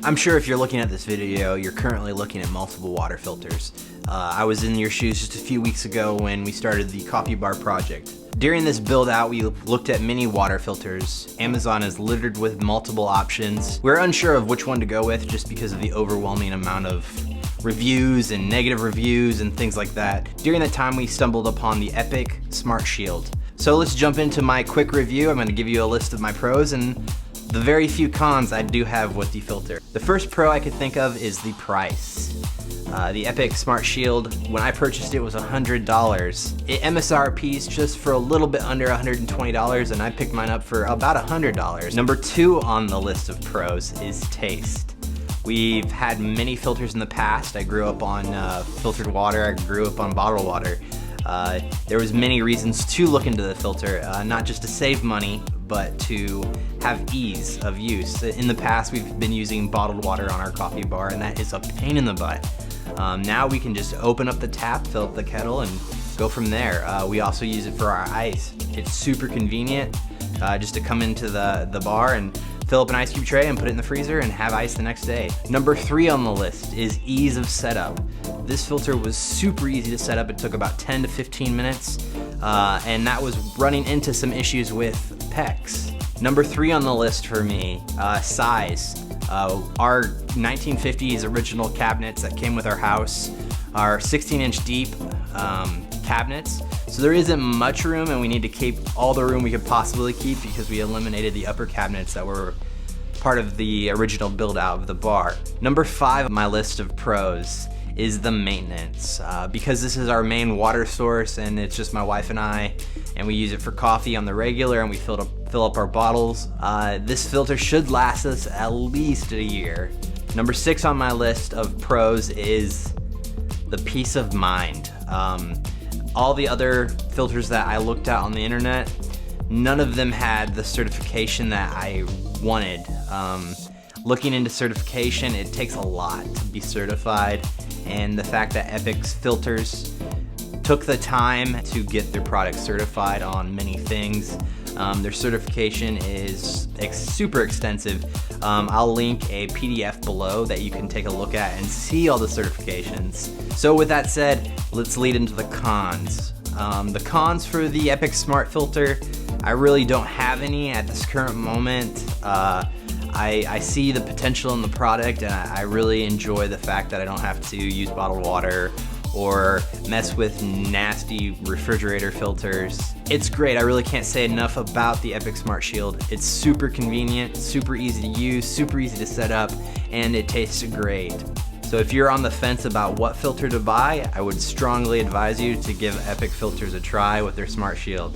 I'm sure if you're looking at this video, you're currently looking at multiple water filters. I was in your shoes just a few weeks ago when we started the coffee bar project. During this build out, we looked at many water filters. Amazon is littered with multiple options. We're unsure of which one to go with just because of the overwhelming amount of reviews and negative reviews and things like that. During that time, we stumbled upon the Epic Smart Shield. So let's jump into my quick review. I'm going to give you a list of my pros and the very few cons I do have with the filter. The first pro I could think of is the price. The Epic Smart Shield, when I purchased it, was $100. It MSRP's just for a little bit under $120, and I picked mine up for about $100. Number 2 on the list of pros is taste. We've had many filters in the past. I grew up on filtered water. I grew up on bottled water. There was many reasons to look into the filter, not just to save money, but to have ease of use. In the past, we've been using bottled water on our coffee bar, and that is a pain in the butt. Now we can just open up the tap, fill up the kettle, and go from there. We also use it for our ice. It's super convenient just to come into the bar and fill up an ice cube tray and put it in the freezer and have ice the next day. Number 3 on the list is ease of setup. This filter was super easy to set up. It took about 10 to 15 minutes, and that was running into some issues with PEX. Number 3 on the list for me, size. Our 1950s original cabinets that came with our house are 16-inch deep cabinets. So there isn't much room, and we need to keep all the room we could possibly keep because we eliminated the upper cabinets that were part of the original build out of the bar. Number 5 on my list of pros is the maintenance. Because this is our main water source and it's just my wife and I, and we use it for coffee on the regular and we fill up our bottles, this filter should last us at least a year. Number 6 on my list of pros is the peace of mind. All the other filters that I looked at on the internet, none of them had the certification that I wanted. Looking into certification, it takes a lot to be certified, and the fact that Epic's filters took the time to get their product certified on many things. Their certification is super extensive. I'll link a PDF below that you can take a look at and see all the certifications. So with that said, let's lead into the cons. The cons for the Epic Smart Filter, I really don't have any at this current moment. I see the potential in the product, and I really enjoy the fact that I don't have to use bottled water or mess with nasty refrigerator filters. It's great. I really can't say enough about the Epic Smart Shield. It's super convenient, super easy to use, super easy to set up, and it tastes great. So if you're on the fence about what filter to buy, I would strongly advise you to give Epic Filters a try with their Smart Shield.